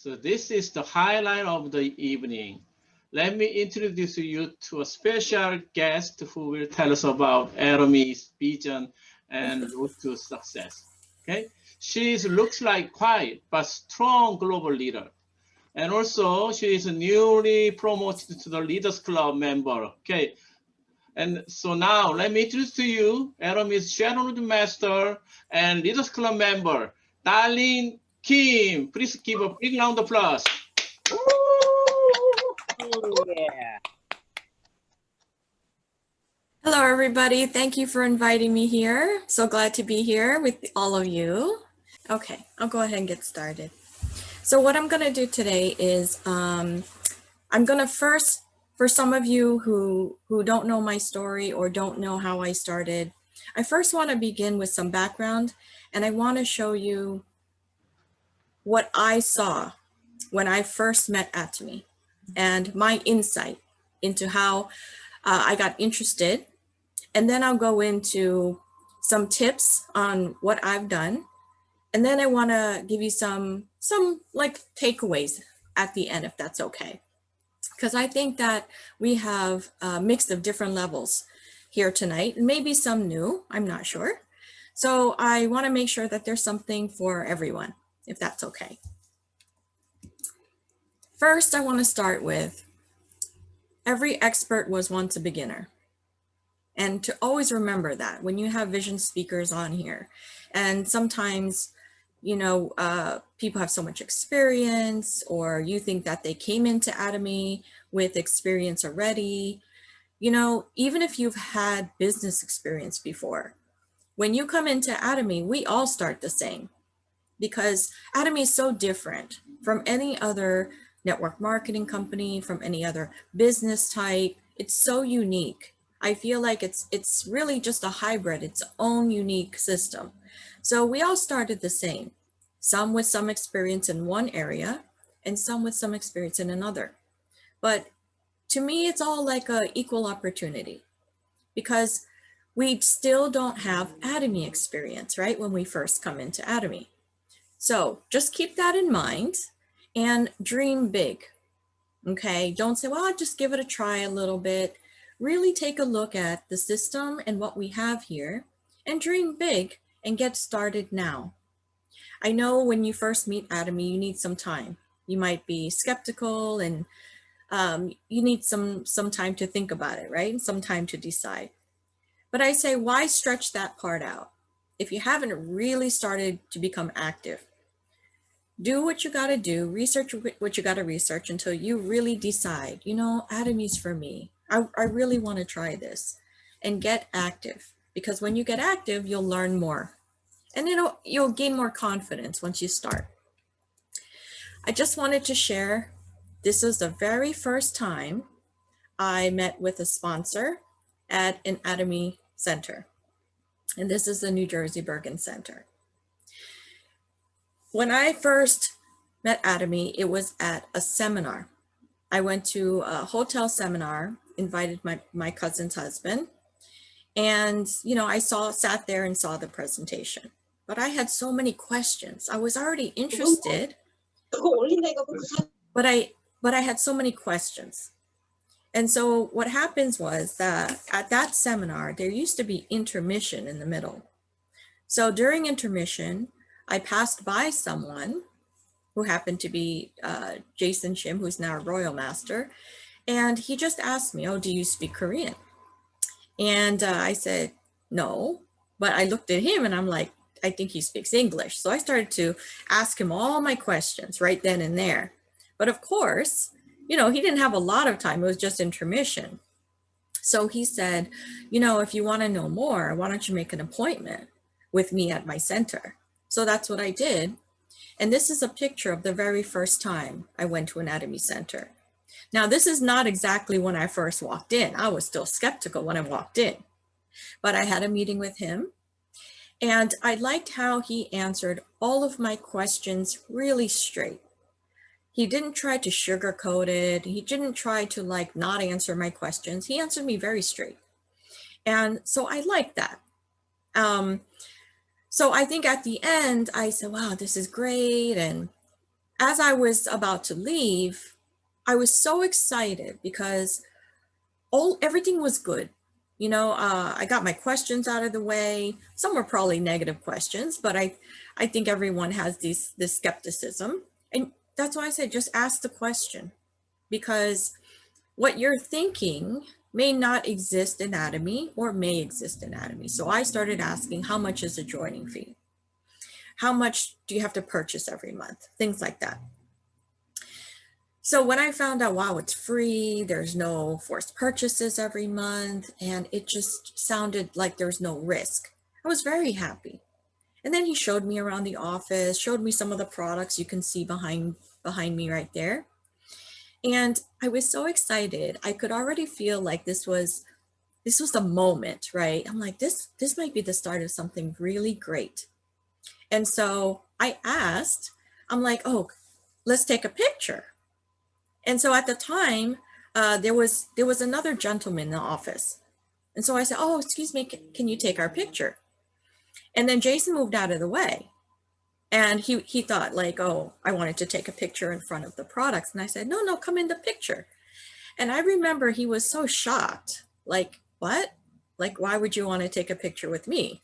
So this is the highlight of the evening. Let me introduce you to a special guest who will tell us about Atomy's vision and road to success. Okay, she looks like quiet but strong global leader. And also she is newly promoted to the Leaders Club member. Okay, and so now let me introduce to you Atomy's Shadow Master and Leaders Club member, Darlene Kim. Please give a big round of applause. Yeah. Hello, everybody. Thank you for inviting me here. So glad to be here with all of you. Okay, I'll go ahead and get started. So what I'm going to do today is I'm going to first, for some of you who don't know my story or don't know how I started, I first want to begin with some background, and I want to show you what I saw when I first met Atomy and my insight into how I got interested. And then I'll go into some tips on what I've done. And then I want to give you some like takeaways at the end, if that's okay. Because I think that we have a mix of different levels here tonight, and maybe some new, I'm not sure. So I want to make sure that there's something for everyone, if that's okay. First, I want to start with every expert was once a beginner. And to always remember that when you have vision speakers on here, and sometimes, you know, people have so much experience, or you think that they came into Atomy with experience already. You know, even if you've had business experience before, when you come into Atomy, we all start the same, because Atomy is so different from any other network marketing company, from any other business type. It's so unique. I feel like it's really just a hybrid, its own unique system. So we all started the same, some with some experience in one area and some with some experience in another. But to me, it's all like an equal opportunity, because we still don't have Atomy experience, right? When we first come into Atomy. So just keep that in mind and dream big, okay? Don't say, well, I'll just give it a try a little bit. Really take a look at the system and what we have here and dream big and get started now. I know when you first meet Atomy, you need some time. You might be skeptical, and you need some time to think about it, right? And some time to decide. But I say, why stretch that part out? If you haven't really started to become active, do what you got to do, research what you got to research until you really decide, you know, Atomy's for me. I really want to try this, and get active, because when you get active, you'll learn more, and you'll gain more confidence once you start. I just wanted to share, this was the very first time I met with a sponsor at an Atomy center, and this is the New Jersey Bergen Center. When I first met Atomy, it was at a seminar. I went to a hotel seminar, invited my cousin's husband, and you know, I sat there and saw the presentation. But I had so many questions. I was already interested, but I had so many questions. And so what happens was that at that seminar, there used to be intermission in the middle. So during intermission, I passed by someone who happened to be Jason Shim, who's now a Royal Master. And he just asked me, oh, do you speak Korean? And I said, no, but I looked at him and I'm like, I think he speaks English. So I started to ask him all my questions right then and there. But of course, you know, he didn't have a lot of time. It was just intermission. So he said, you know, if you want to know more, why don't you make an appointment with me at my center? So that's what I did. And this is a picture of the very first time I went to an Atomy center. Now, this is not exactly when I first walked in. I was still skeptical when I walked in, but I had a meeting with him, and I liked how he answered all of my questions really straight. He didn't try to sugarcoat it. He didn't try to like not answer my questions. He answered me very straight. And so I liked that. So I think at the end, I said, wow, this is great. And as I was about to leave, I was so excited because everything was good. You know, I got my questions out of the way. Some were probably negative questions, but I think everyone has this skepticism. And that's why I say just ask the question, because what you're thinking may not exist in Atomy or may exist in Atomy. So I started asking, how much is the joining fee? How much do you have to purchase every month? Things like that. So when I found out, wow, it's free, there's no forced purchases every month, and it just sounded like there's no risk, I was very happy. And then he showed me around the office, showed me some of the products you can see behind me right there. And I was so excited. I could already feel like this was the moment, right? I'm like, this might be the start of something really great. And so I asked, I'm like, oh, let's take a picture. And so at the time, there was another gentleman in the office. And so I said, oh, excuse me, can you take our picture? And then Jason moved out of the way. And he thought like, oh, I wanted to take a picture in front of the products. And I said, no, come in the picture. And I remember he was so shocked, like, what? Like, why would you want to take a picture with me?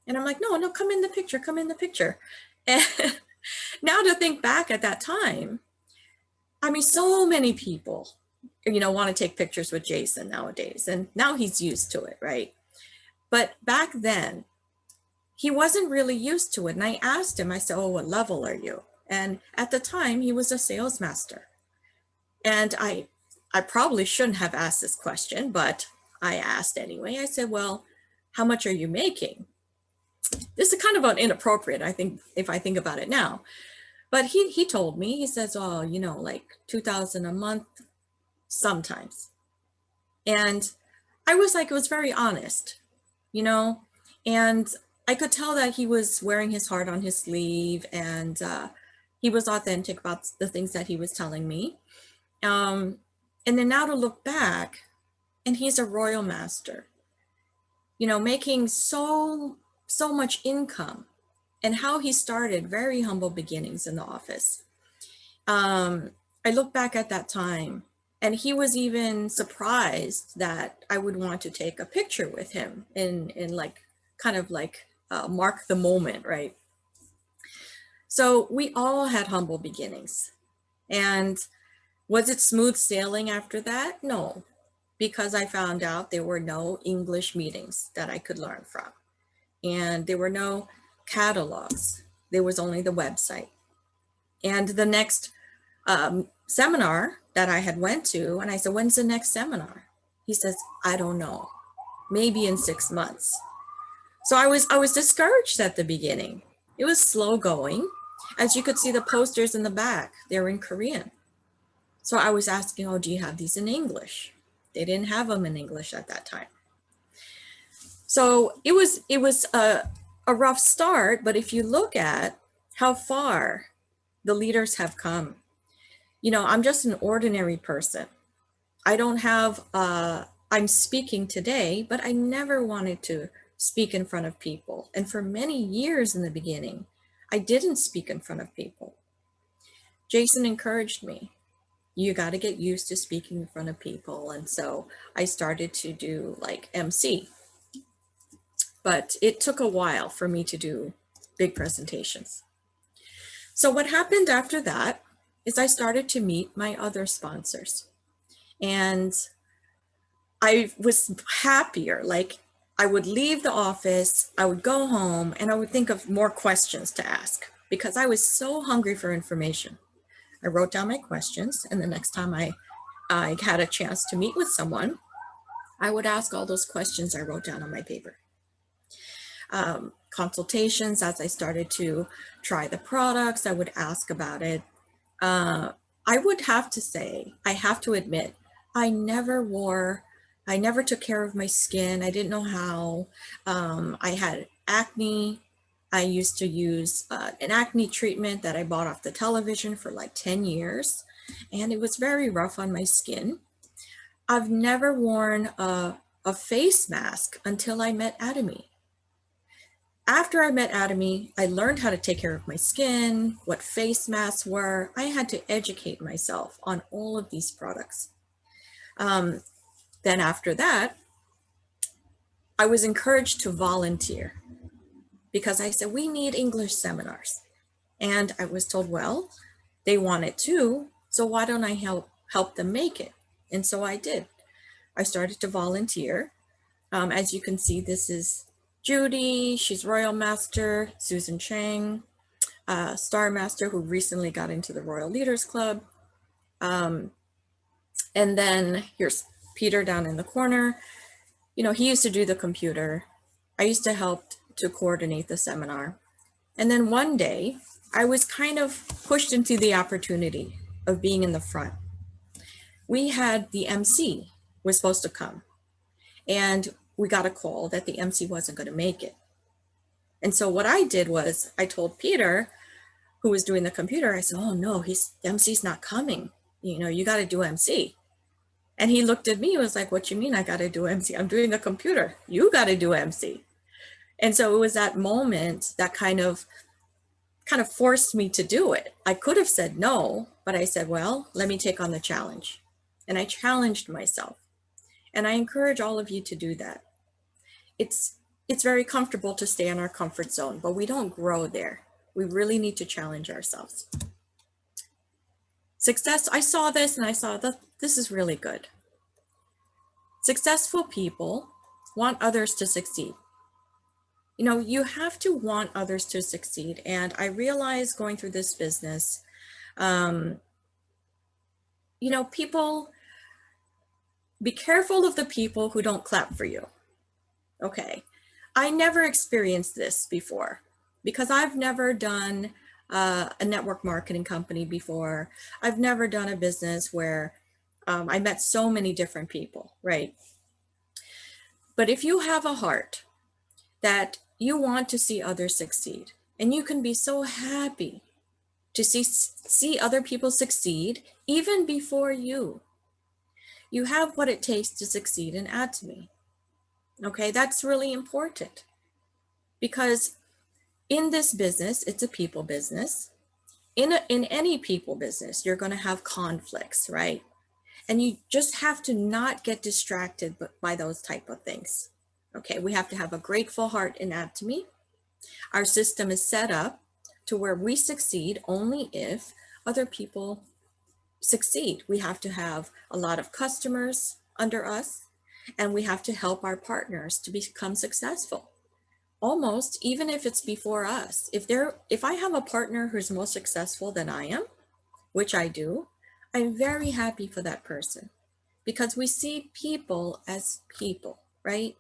And I'm like, no, come in the picture, come in the picture. And now to think back at that time, I mean, so many people, you know, want to take pictures with Jason nowadays, and now he's used to it, right? But back then, he wasn't really used to it. And I asked him, I said, oh, what level are you? And at the time, he was a sales master. And I probably shouldn't have asked this question, but I asked anyway. I said, well, how much are you making? This is kind of inappropriate, I think, if I think about it now. But he told me, he says, oh, you know, like 2,000 a month sometimes. And I was like, it was very honest, you know, and I could tell that he was wearing his heart on his sleeve, and he was authentic about the things that he was telling me. And then now to look back, and he's a royal master, you know, making so much income. And how he started very humble beginnings in the office. I look back at that time, and he was even surprised that I would want to take a picture with him in like, kind of like mark the moment, right? So we all had humble beginnings. And was it smooth sailing after that? No, because I found out there were no English meetings that I could learn from. And there were no catalogs. There was only the website. And the next seminar that I had went to, and I said, when's the next seminar? He says, I don't know, maybe in 6 months. So I was discouraged at the beginning. It was slow going. As you could see the posters in the back, they're in Korean. So I was asking, oh, do you have these in English? They didn't have them in English at that time. So it was a rough start, but if you look at how far the leaders have come, you know, I'm just an ordinary person. I don't have, I'm speaking today, but I never wanted to speak in front of people. And for many years in the beginning, I didn't speak in front of people. Jason encouraged me. You got to get used to speaking in front of people. And so I started to do like MC. But it took a while for me to do big presentations. So what happened after that is I started to meet my other sponsors. And I was happier. Like, I would leave the office, I would go home, and I would think of more questions to ask because I was so hungry for information. I wrote down my questions, and the next time I had a chance to meet with someone, I would ask all those questions I wrote down on my paper. Consultations, as I started to try the products, I would ask about it. I would have to say, I have to admit, I never took care of my skin. I didn't know how. I had acne. I used to use an acne treatment that I bought off the television for like 10 years, and it was very rough on my skin. I've never worn a face mask until I met Atomy. After I met Atomy, I learned how to take care of my skin, what face masks were. I had to educate myself on all of these products. Then after that, I was encouraged to volunteer because I said, we need English seminars. And I was told, well, they want it too, so why don't I help them make it? And so I did. I started to volunteer. As you can see, this is Judy, she's Royal Master, Susan Chang, Star Master, who recently got into the Royal Leaders Club. And then here's Peter down in the corner. You know, he used to do the computer. I used to help to coordinate the seminar. And then one day, I was kind of pushed into the opportunity of being in the front. We had the MC was supposed to come, and we got a call that the MC wasn't going to make it. And so what I did was I told Peter, who was doing the computer, I said, oh no, the MC's not coming. You know, you got to do MC. And he looked at me, he was like, what you mean I got to do MC? I'm doing the computer. You got to do MC. And so it was that moment that kind of forced me to do it. I could have said no, but I said, well, let me take on the challenge. And I challenged myself. And I encourage all of you to do that. It's very comfortable to stay in our comfort zone, but we don't grow there. We really need to challenge ourselves. Success, I saw this and I saw that this is really good. Successful people want others to succeed. You know, you have to want others to succeed. And I realized going through this business, you know, people, be careful of the people who don't clap for you. Okay, I never experienced this before because I've never done a network marketing company before. I've never done a business where I met so many different people, right? But if you have a heart that you want to see others succeed, and you can be so happy to see other people succeed even before you, you have what it takes to succeed in Atomy. Okay, that's really important because in this business, it's a people business. In any people business, you're going to have conflicts, right? And you just have to not get distracted by those type of things. Okay, we have to have a grateful heart in Atomy. Our system is set up to where we succeed only if other people succeed. We have to have a lot of customers under us, and we have to help our partners to become successful. Almost, even if it's before us. If I have a partner who's more successful than I am, which I do, I'm very happy for that person because we see people as people, right?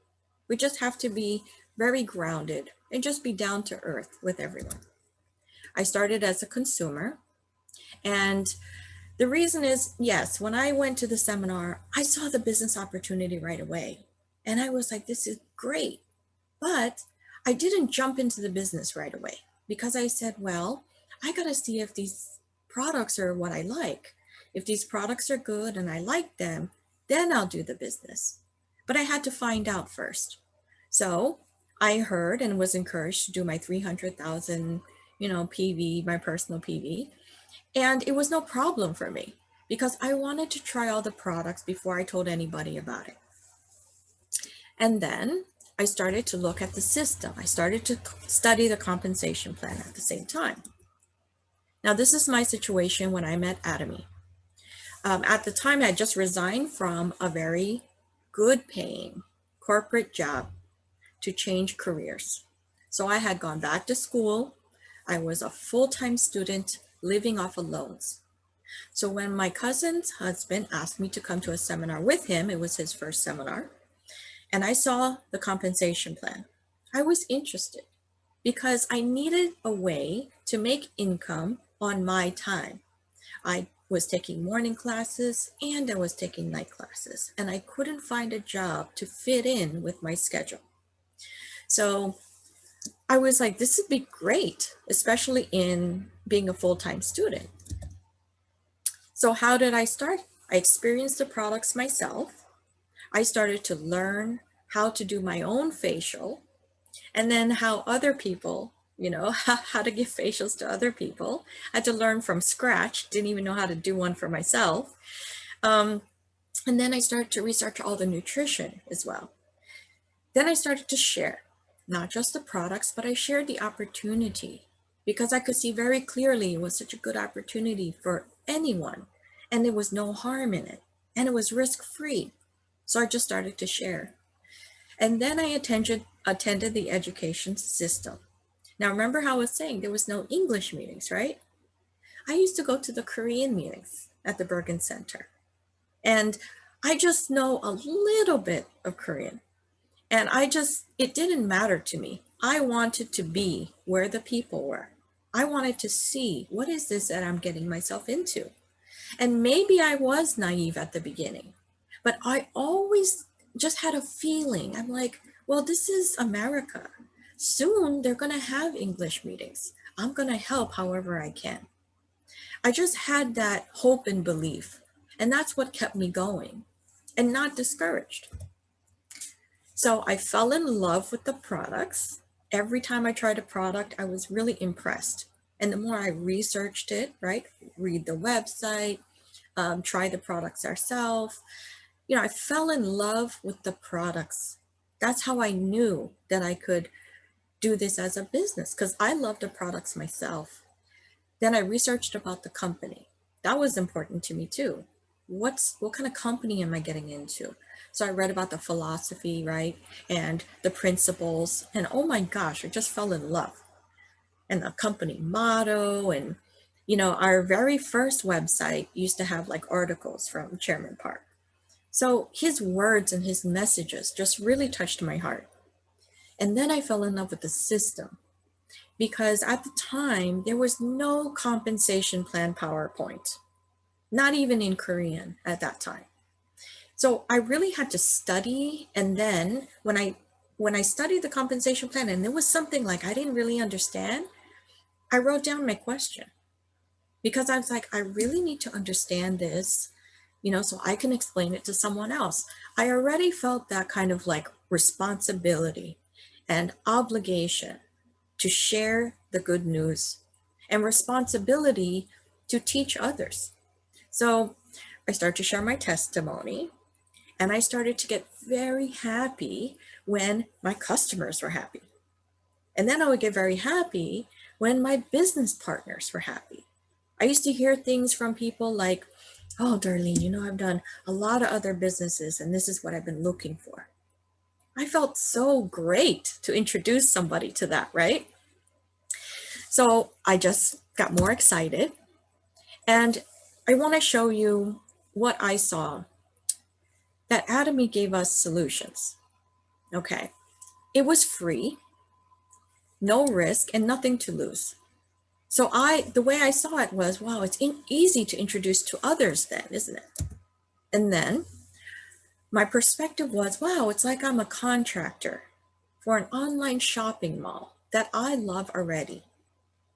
We just have to be very grounded and just be down to earth with everyone. I started as a consumer, and the reason is, yes, when I went to the seminar, I saw the business opportunity right away. And I was like, this is great. But I didn't jump into the business right away because I said, well, I got to see if these products are what I like. If these products are good and I like them, then I'll do the business. But I had to find out first. So I heard and was encouraged to do my 300,000, PV, my personal PV. And it was no problem for me because I wanted to try all the products before I told anybody about it. And then I started to look at the system. I started to study the compensation plan at the same time. Now, this is my situation when I met Atomy. At the time, I had just resigned from a very good paying corporate job to change careers. So I had gone back to school. I was a full-time student living off of loans. So when my cousin's husband asked me to come to a seminar with him, it was his first seminar, and I saw the compensation plan, I was interested because I needed a way to make income on my time. I was taking morning classes and I was taking night classes, and I couldn't find a job to fit in with my schedule. So I was like, this would be great, especially in being a full-time student. So how did I start? I experienced the products myself. I started to learn how to do my own facial. And then how other people, you know, how to give facials to other people. I had to learn from scratch, didn't even know how to do one for myself. And then I started to research all the nutrition as well. Then I started to share, not just the products, but I shared the opportunity because I could see very clearly it was such a good opportunity for anyone and there was no harm in it and it was risk-free. So I just started to share. And then I attended the education system. Now remember how I was saying there was no English meetings, right? I used to go to the Korean meetings at the Bergen Center. And I just know a little bit of Korean. And it didn't matter to me. I wanted to be where the people were. I wanted to see, what is this that I'm getting myself into? And maybe I was naive at the beginning, but I always just had a feeling. I'm like, well, this is America. Soon they're going to have English meetings. I'm going to help however I can. I just had that hope and belief. And that's what kept me going and not discouraged. So I fell in love with the products. Every time I tried a product, I was really impressed. And the more I researched it, right, read the website, try the products ourselves, you know, I fell in love with the products. That's how I knew that I could do this as a business because I love the products myself. Then I researched about the company. That was important to me too. What kind of company am I getting into? So I read about the philosophy, right? And the principles, and oh my gosh, I just fell in love. And the company motto, and you know, our very first website used to have like articles from Chairman Park. So his words and his messages just really touched my heart. And then I fell in love with the system because at the time there was no compensation plan PowerPoint, not even in Korean at that time. So I really had to study. And then when I studied the compensation plan and there was something like I didn't really understand, I wrote down my question because I was like, I really need to understand this, you know, so I can explain it to someone else. I already felt that kind of like responsibility and obligation to share the good news and responsibility to teach others. So I started to share my testimony and I started to get very happy when my customers were happy. And then I would get very happy when my business partners were happy. I used to hear things from people like, oh, Darlene, you know, I've done a lot of other businesses and this is what I've been looking for. I felt so great to introduce somebody to that, right? So I just got more excited. And I want to show you what I saw that Atomy gave us solutions. Okay, it was free, no risk, and nothing to lose. So the way I saw it was, wow, it's easy to introduce to others then, isn't it? And then my perspective was, wow, it's like I'm a contractor for an online shopping mall that I love already.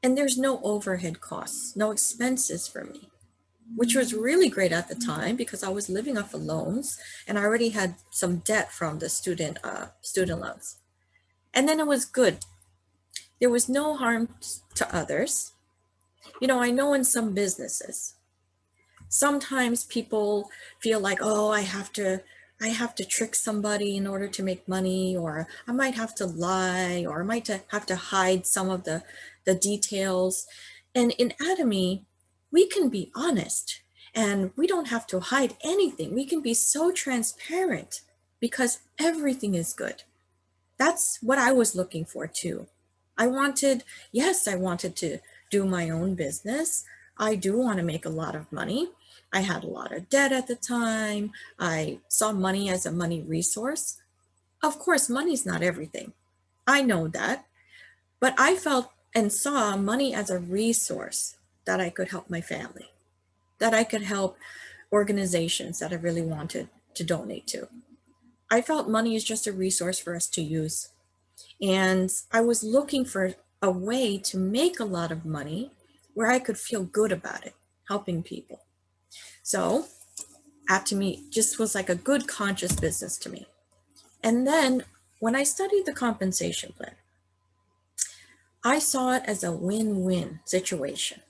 And there's no overhead costs, no expenses for me, which was really great at the time because I was living off of loans and I already had some debt from the student loans. And then it was good. There was no harm to others. You know, I know in some businesses, sometimes people feel like, oh, I have to trick somebody in order to make money, or I might have to lie, or I might have to hide some of the details. And in Atomy, we can be honest and we don't have to hide anything. We can be so transparent because everything is good. That's what I was looking for too. I wanted to do my own business. I do want to make a lot of money. I had a lot of debt at the time. I saw money as a money resource. Of course, money's not everything. I know that. But I felt and saw money as a resource that I could help my family, that I could help organizations that I really wanted to donate to. I felt money is just a resource for us to use. And I was looking for a way to make a lot of money where I could feel good about it, helping people. So Atomy just was like a good conscious business to me. And then when I studied the compensation plan, I saw it as a win-win situation.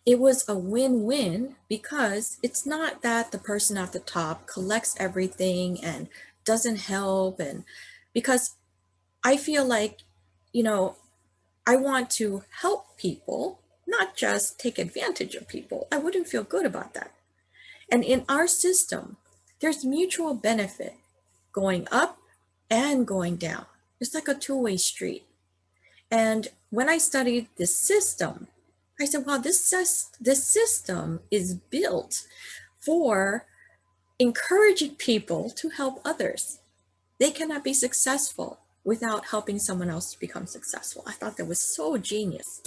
It was a win-win because it's not that the person at the top collects everything and doesn't help, and because I feel like, you know, I want to help people, not just take advantage of people. I wouldn't feel good about that. And in our system, there's mutual benefit going up and going down. It's like a two-way street. And when I studied this system, I said, wow, this system is built for encouraging people to help others. They cannot be successful without helping someone else to become successful. I thought that was so genius.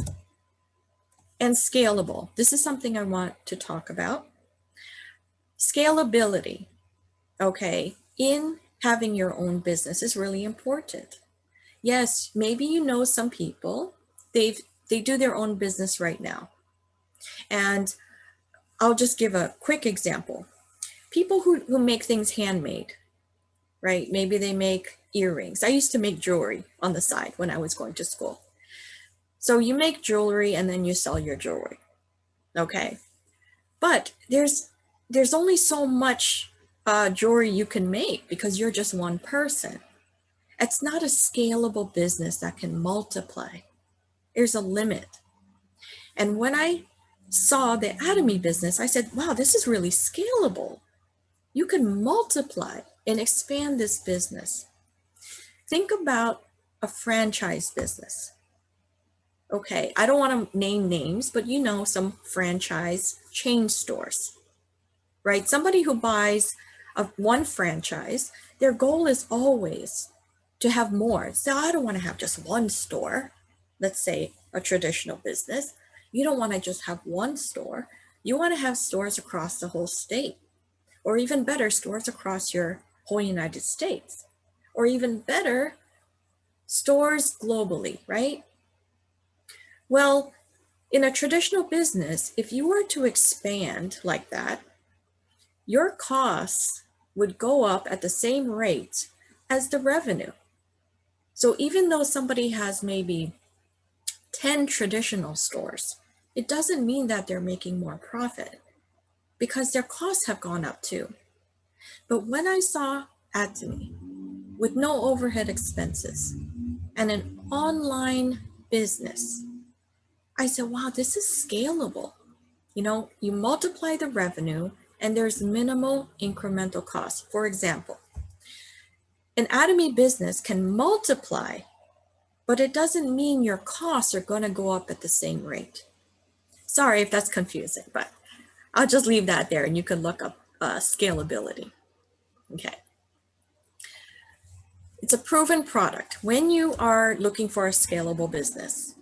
And scalable. This is something I want to talk about. Scalability, okay, in having your own business is really important. Yes, maybe you know some people, they do their own business right now. And I'll just give a quick example. People who make things handmade, right? Maybe they make earrings. I used to make jewelry on the side when I was going to school. So you make jewelry and then you sell your jewelry, okay? But there's only so much jewelry you can make because you're just one person. It's not a scalable business that can multiply. There's a limit. And when I saw the Atomy business, I said, wow, this is really scalable. You can multiply and expand this business. Think about a franchise business. Okay, I don't want to name names, but you know some franchise chain stores, right? Somebody who buys one franchise, their goal is always to have more. So I don't want to have just one store, let's say a traditional business. You don't want to just have one store. You want to have stores across the whole state, or even better, stores across your whole United States, or even better, stores globally, right? Well, in a traditional business, if you were to expand like that, your costs would go up at the same rate as the revenue. So even though somebody has maybe 10 traditional stores, it doesn't mean that they're making more profit because their costs have gone up too. But when I saw Atomy with no overhead expenses and an online business, I said, wow, this is scalable. You know, you multiply the revenue and there's minimal incremental costs. For example, an Atomy business can multiply, but it doesn't mean your costs are going to go up at the same rate. Sorry if that's confusing, but I'll just leave that there and you can look up scalability. Okay. It's a proven product. When you are looking for a scalable business,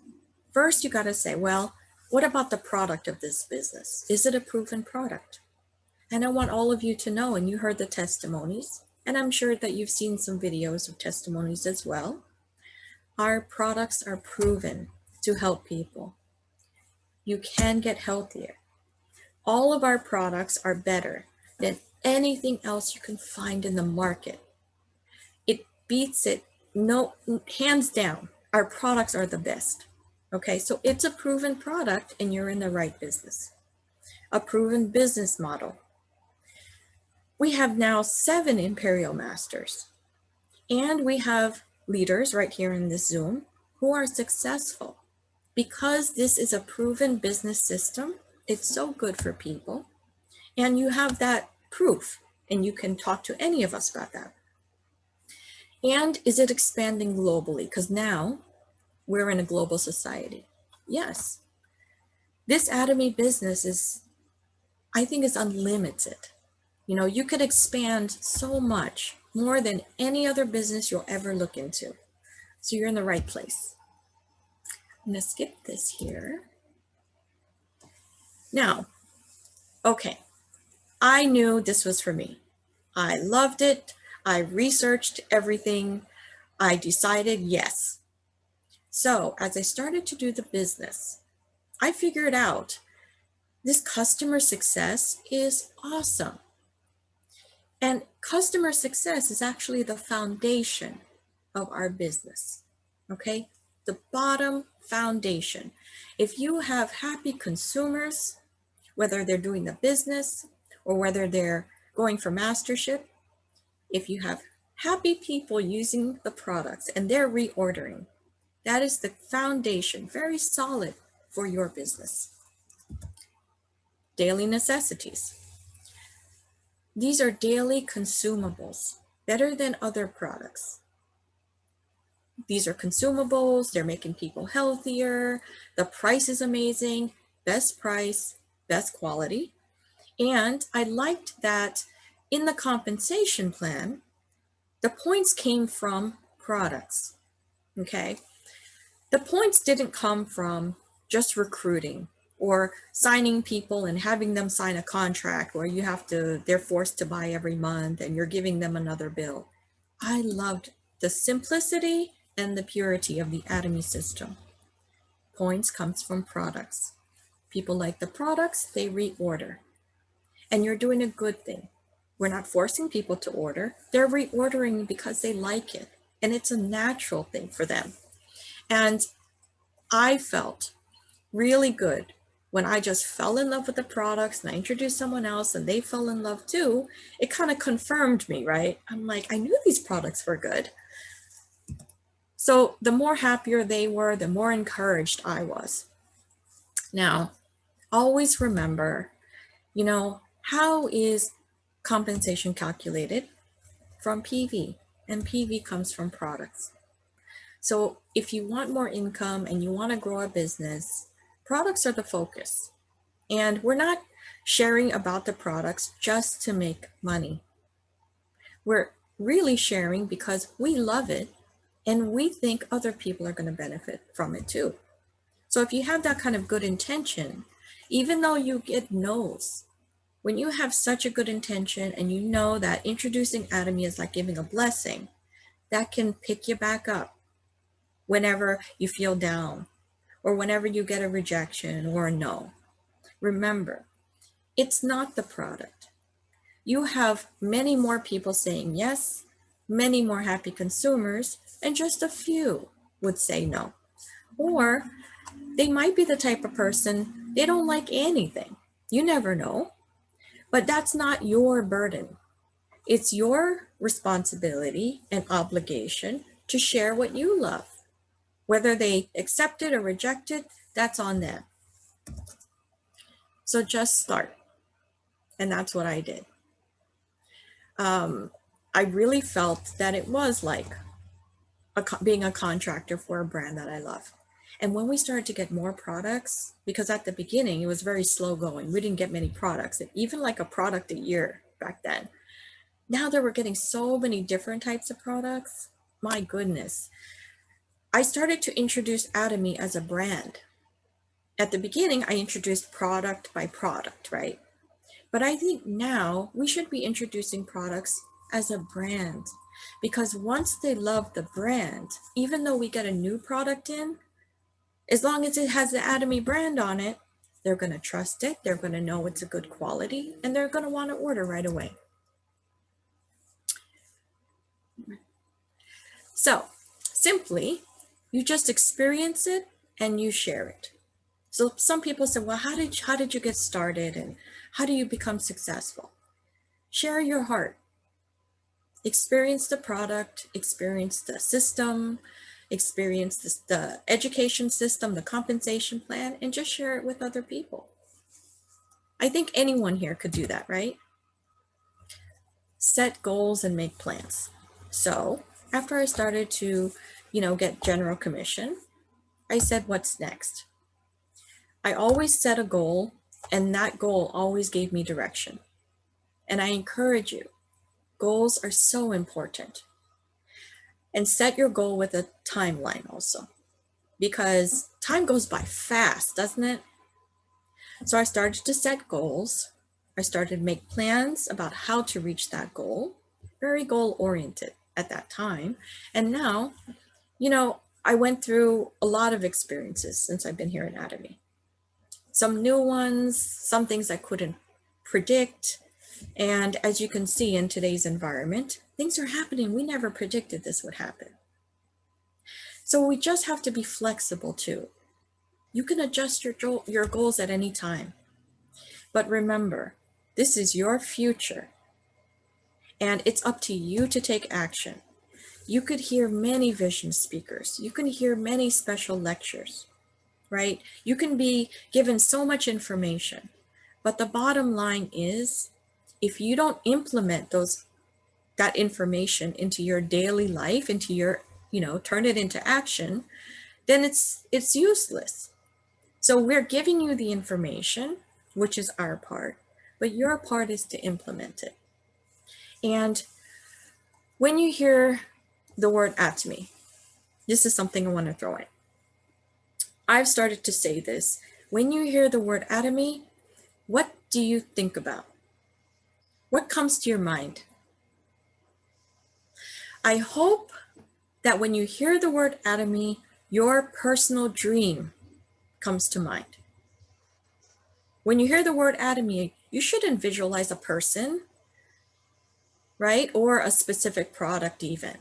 first you got to say, well, what about the product of this business? Is it a proven product? And I want all of you to know, and you heard the testimonies, and I'm sure that you've seen some videos of testimonies as well. Our products are proven to help people. You can get healthier. All of our products are better than anything else you can find in the market. It beats it, no, hands down. Our products are the best. Okay, so it's a proven product and you're in the right business. A proven business model. We have now 7 Imperial Masters, and we have leaders right here in this Zoom who are successful. Because this is a proven business system, it's so good for people. And you have that proof, and you can talk to any of us about that. And is it expanding globally? Because now we're in a global society. Yes. This Atomy business is, I think, is unlimited. You know, you could expand so much more than any other business you'll ever look into. So you're in the right place. I'm going to skip this here. Now, okay, I knew this was for me. I loved it. I researched everything. I decided yes. So as I started to do the business, I figured out this customer success is awesome. And customer success is actually the foundation of our business, okay? the bottom foundation. If you have happy consumers, whether they're doing the business or whether they're going for mastership, if you have happy people using the products and they're reordering, that is the foundation, very solid for your business. Daily necessities. These are daily consumables, better than other products. These are consumables, they're making people healthier, the price is amazing, best price, best quality. And I liked that in the compensation plan, the points came from products, okay? The points didn't come from just recruiting or signing people and having them sign a contract where they're forced to buy every month and you're giving them another bill. I loved the simplicity and the purity of the Atomy system. Points comes from products. People like the products, they reorder. And you're doing a good thing. We're not forcing people to order. They're reordering because they like it. And it's a natural thing for them. And I felt really good when I just fell in love with the products and I introduced someone else and they fell in love too. It kind of confirmed me, right? I'm like, I knew these products were good. So the more happier they were, the more encouraged I was. Now, always remember, how is compensation calculated? From PV, and PV comes from products. So if you want more income and you want to grow a business, products are the focus. And we're not sharing about the products just to make money. We're really sharing because we love it and we think other people are going to benefit from it too. So if you have that kind of good intention, even though you get no's, when you have such a good intention and you know that introducing Atomy is like giving a blessing, that can pick you back up whenever you feel down or whenever you get a rejection or a no. Remember, it's not the product. You have many more people saying yes, many more happy consumers, and just a few would say no. Or they might be the type of person, they don't like anything. You never know. But that's not your burden. It's your responsibility and obligation to share what you love. Whether they accept it or reject it, that's on them. So just start. And that's what I did. I really felt that it was like being a contractor for a brand that I love. And when we started to get more products, because at the beginning, it was very slow going. We didn't get many products, even like a product a year back then. Now that we're getting so many different types of products, my goodness. I started to introduce Atomy as a brand. At the beginning, I introduced product by product, right? But I think now we should be introducing products as a brand, because once they love the brand, even though we get a new product in, as long as it has the Atomy brand on it, they're going to trust it, they're going to know it's a good quality, and they're going to want to order right away. So simply, you just experience it and you share it. So some people say, well, how did you get started and how do you become successful? Share your heart. Experience the product, experience the system, experience the education system, the compensation plan, and just share it with other people. I think anyone here could do that, right? Set goals and make plans. So after I started to, get general commission, I said, what's next? I always set a goal, and that goal always gave me direction. And I encourage you, goals are so important. And set your goal with a timeline also, because time goes by fast, doesn't it? So I started to set goals. I started to make plans about how to reach that goal, very goal oriented at that time. And now, I went through a lot of experiences since I've been here in Atomy. Some new ones, some things I couldn't predict. And as you can see in today's environment, things are happening. We never predicted this would happen. So we just have to be flexible too. You can adjust your goals at any time. But remember, this is your future, and it's up to you to take action. You could hear many vision speakers. You can hear many special lectures, right? You can be given so much information. But the bottom line is, if you don't implement that information into your daily life, into your, turn it into action, then it's useless. So we're giving you the information, which is our part, but your part is to implement it. And when you hear the word Atomy, this is something I want to throw in. I've started to say this. When you hear the word Atomy, what do you think about? What comes to your mind? I hope that when you hear the word Atomy, your personal dream comes to mind. When you hear the word Atomy, you shouldn't visualize a person, right? Or a specific product even.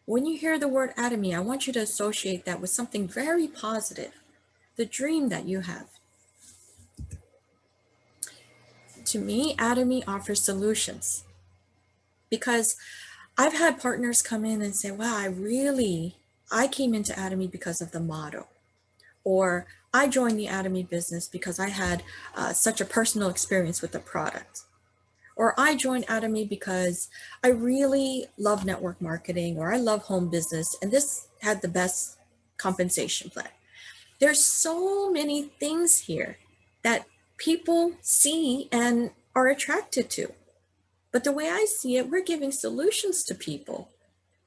When you hear the word Atomy, I want you to associate that with something very positive, the dream that you have. To me, Atomy offers solutions, because I've had partners come in and say, wow, I came into Atomy because of the motto, or I joined the Atomy business because I had such a personal experience with the product, or I joined Atomy because I really love network marketing, or I love home business, and this had the best compensation plan. There's so many things here that people see and are attracted to. But the way I see it, we're giving solutions to people.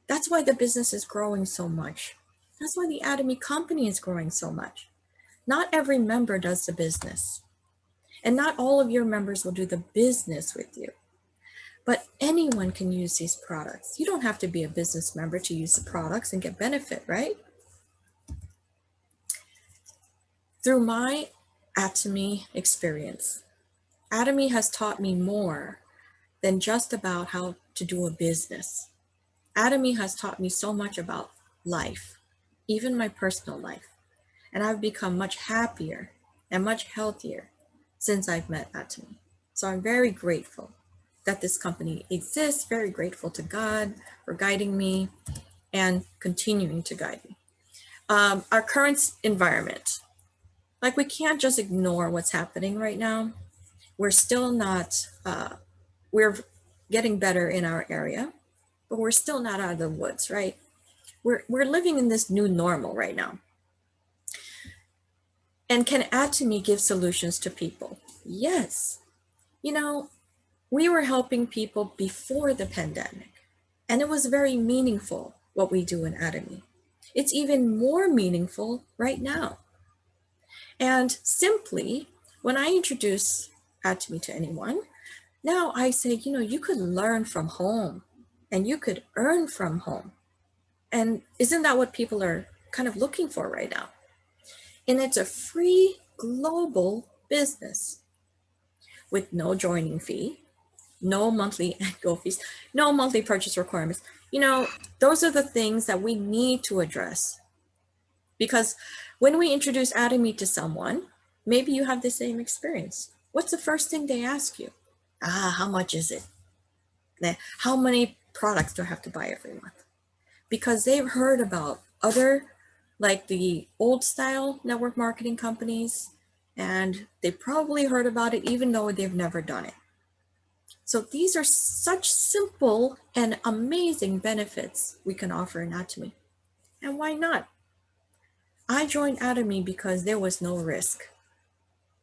That's why the business is growing so much. That's why the Atomy company is growing so much. Not every member does the business, and not all of your members will do the business with you. But anyone can use these products. You don't have to be a business member to use the products and get benefit, right? Through my Atomy experience, Atomy has taught me more than just about how to do a business. Atomy has taught me so much about life, even my personal life. And I've become much happier and much healthier since I've met Atomy. So I'm very grateful that this company exists, very grateful to God for guiding me and continuing to guide me. Our current environment, like, we can't just ignore what's happening right now. We're still not, we're getting better in our area, but we're still not out of the woods, right? We're living in this new normal right now. And can Atomy give solutions to people? Yes. We were helping people before the pandemic, and it was very meaningful what we do in Atomy. It's even more meaningful right now. And simply, when I introduce Atomy to anyone, now I say, you could learn from home and you could earn from home. And isn't that what people are kind of looking for right now? And it's a free global business with no joining fee, no monthly go fees, no monthly purchase requirements. Those are the things that we need to address. Because when we introduce Atomy to someone, maybe you have the same experience. What's the first thing they ask you? How much is it? How many products do I have to buy every month? Because they've heard about other, like the old style network marketing companies, and they probably heard about it even though they've never done it. So these are such simple and amazing benefits we can offer in Atomy. And why not? I joined Atomy because there was no risk.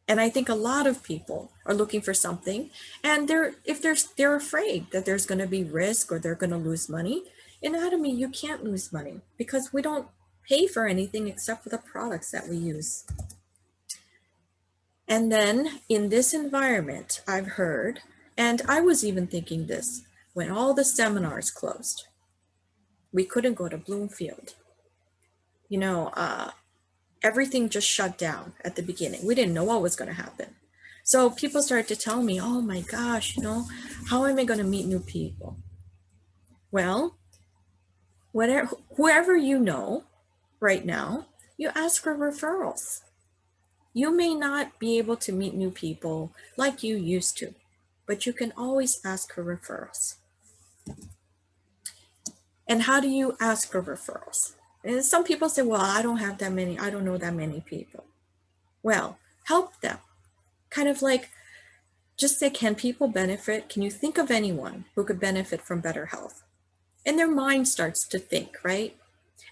And I think a lot of people are looking for something, and they're afraid that there's going to be risk or they're going to lose money. In Atomy, you can't lose money because we don't pay for anything except for the products that we use. And then in this environment, I've heard, and I was even thinking this, when all the seminars closed, we couldn't go to Bloomfield. Everything just shut down at the beginning. We didn't know what was going to happen. So people started to tell me, oh my gosh, how am I going to meet new people? Well, whoever you know right now, you ask for referrals. You may not be able to meet new people like you used to, but you can always ask for referrals. And how do you ask for referrals? And some people say, well, I don't know that many people. Well, help them. Kind of like, just say, can people benefit? Can you think of anyone who could benefit from better health? And their mind starts to think, right?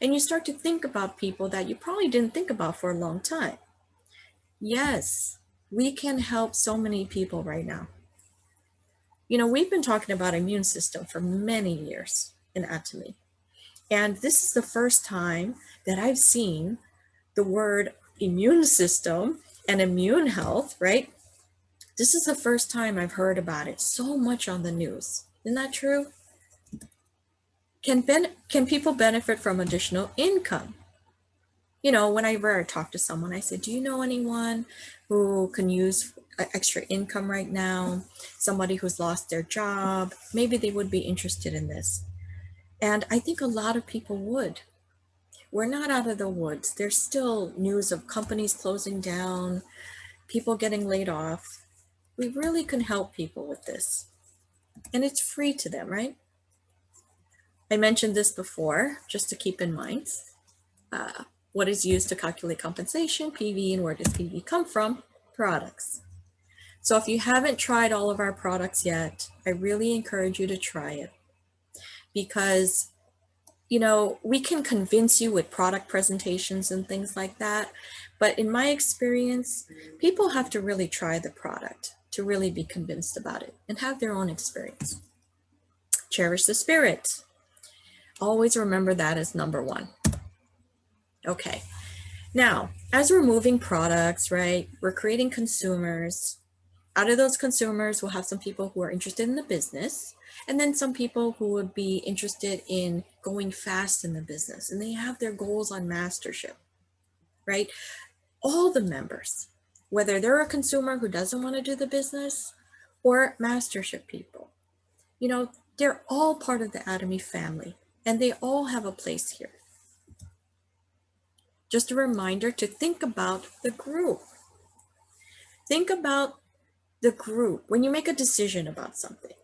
And you start to think about people that you probably didn't think about for a long time. Yes, we can help so many people right now. You know, we've been talking about immune system for many years in Atomy. And this is the first time that I've seen the word immune system and immune health, right? This is the first time I've heard about it so much on the news. Isn't that true? Can people benefit from additional income? You know, whenever I talk to someone, I say, do you know anyone who can use extra income right now? Somebody who's lost their job, maybe they would be interested in this. And I think a lot of people would. We're not out of the woods. There's still news of companies closing down, people getting laid off. We really can help people with this. And it's free to them, right? I mentioned this before, just to keep in mind. What is used to calculate compensation, PV, and where does PV come from? Products. So if you haven't tried all of our products yet, I really encourage you to try it. Because, you know, we can convince you with product presentations and things like that. But in my experience, people have to really try the product to really be convinced about it and have their own experience. Cherish the spirit. Always remember that as number one. Okay. Now, as we're moving products, right, we're creating consumers. Out of those consumers, we'll have some people who are interested in the business, and then some people who would be interested in going fast in the business, and they have their goals on mastership, right? All the members, whether they're a consumer who doesn't want to do the business or mastership people, you know, they're all part of the Atomy family, and they all have a place here. Just a reminder to think about the group. Think about the group when you make a decision about something,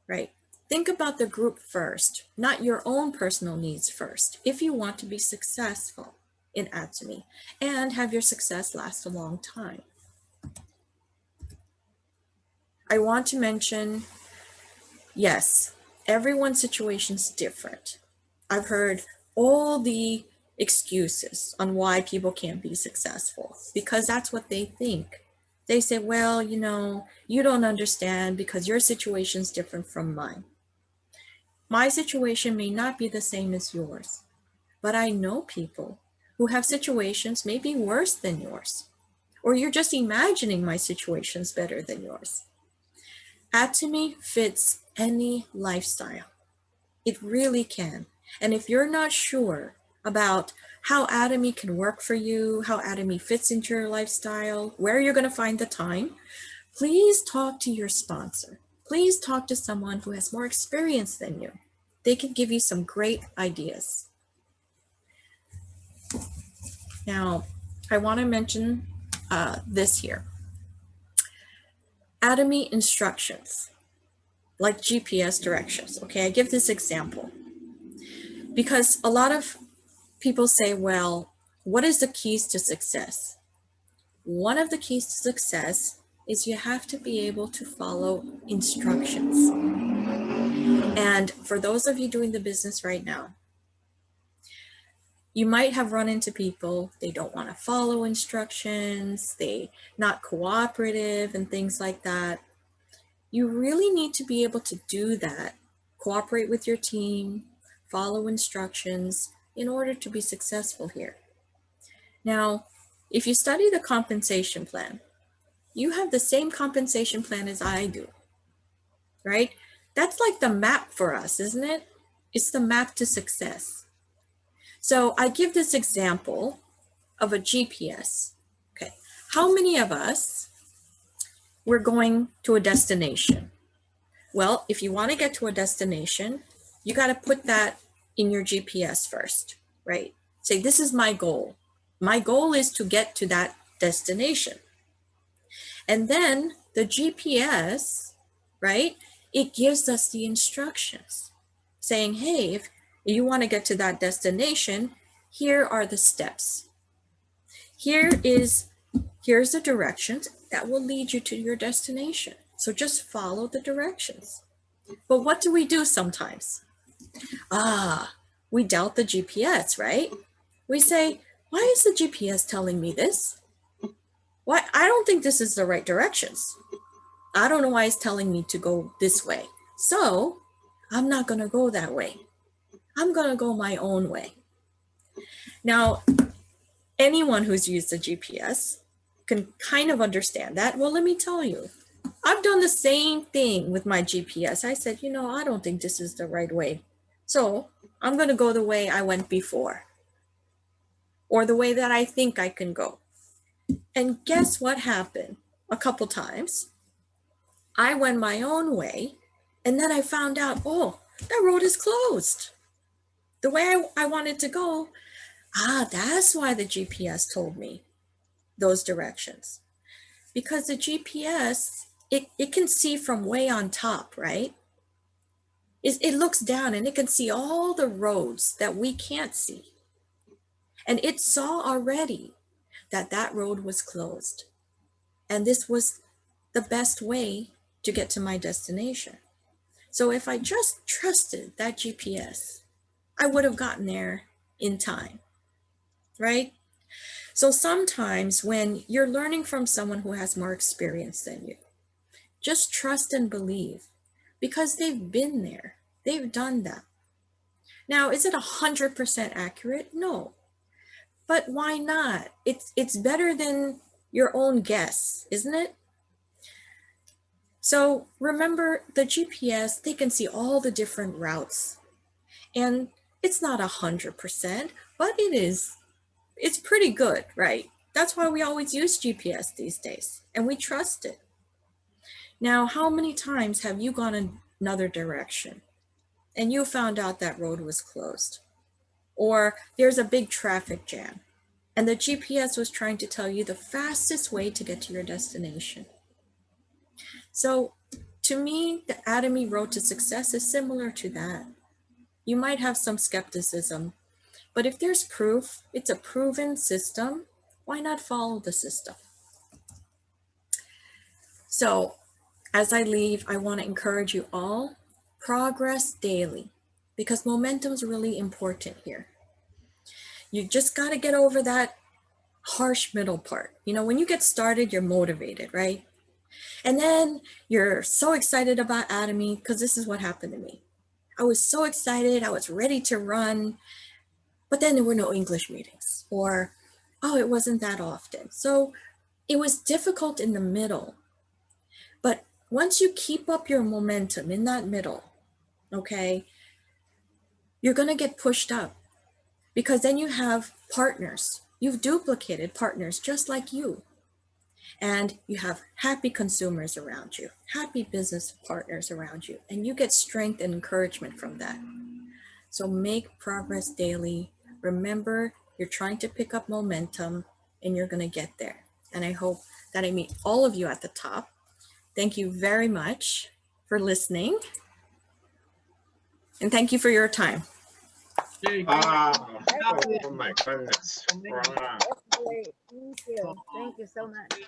right? Think about the group first, not your own personal needs first, if you want to be successful in Atomy and have your success last a long time. I want to mention, yes, everyone's situation is different. I've heard all the excuses on why people can't be successful because that's what they think. They say, well, you know, you don't understand because your situation is different from mine. My situation may not be the same as yours, but I know people who have situations maybe worse than yours, or you're just imagining my situation's better than yours. Atomy fits any lifestyle. It really can. And if you're not sure about how Atomy can work for you, how Atomy fits into your lifestyle, where you're going to find the time, please talk to your sponsor. Please talk to someone who has more experience than you. They can give you some great ideas. Now, I want to mention this here. Atomy instructions, like GPS directions. Okay, I give this example because a lot of people say, well, what is the keys to success? One of the keys to success is you have to be able to follow instructions. And for those of you doing the business right now, you might have run into people, they don't want to follow instructions, they're not cooperative and things like that. You really need to be able to do that, cooperate with your team, follow instructions in order to be successful here. Now, if you study the compensation plan, you have the same compensation plan as I do, right? That's like the map for us, isn't it? It's the map to success. So I give this example of a GPS. Okay, how many of us were going to a destination? Well, if you want to get to a destination, you got to put that in your GPS first, right? Say, this is my goal. My goal is to get to that destination. And then the GPS, right? It gives us the instructions saying, hey, if you want to get to that destination, here are the steps. Here's the directions that will lead you to your destination. So just follow the directions. But what do we do sometimes? We doubt the GPS, right? We say, why is the GPS telling me this? Why? I don't think this is the right directions. I don't know why it's telling me to go this way. So I'm not going to go that way. I'm going to go my own way. Now, anyone who's used the GPS can kind of understand that. Well, let me tell you, I've done the same thing with my GPS. I said, I don't think this is the right way. So I'm going to go the way I went before, or the way that I think I can go. And guess what happened? A couple times, I went my own way, and then I found out, oh, that road is closed. The way I wanted to go, that's why the GPS told me those directions. Because the GPS, it can see from way on top, right? It looks down and it can see all the roads that we can't see. And it saw already that road was closed. And this was the best way to get to my destination. So if I just trusted that GPS, I would have gotten there in time, right? So sometimes when you're learning from someone who has more experience than you, just trust and believe, because they've been there, they've done that. Now, is it 100% accurate? No, but why not? It's better than your own guess, isn't it? So remember, the GPS, they can see all the different routes, and it's not 100%, but it's pretty good, right? That's why we always use GPS these days, and we trust it. Now, how many times have you gone another direction and you found out that road was closed? Or there's a big traffic jam and the GPS was trying to tell you the fastest way to get to your destination. So to me, the Atomy road to success is similar to that. You might have some skepticism, but if there's proof, it's a proven system, why not follow the system? So as I leave, I want to encourage you all, progress daily, because momentum is really important here. You just got to get over that harsh middle part. When you get started, you're motivated, right? And then you're so excited about Atomy, because this is what happened to me. I was so excited, I was ready to run, but then there were no English meetings, or, it wasn't that often. So it was difficult in the middle. But once you keep up your momentum in that middle, okay, you're going to get pushed up, because then you have partners. You've duplicated partners just like you. And you have happy consumers around you, happy business partners around you, and you get strength and encouragement from that. So make progress daily. Remember, you're trying to pick up momentum and you're going to get there. And I hope that I meet all of you at the top. Thank you very much for listening. And thank you for your time. Oh my goodness. Wow. That's great. Thank you. Thank you so much.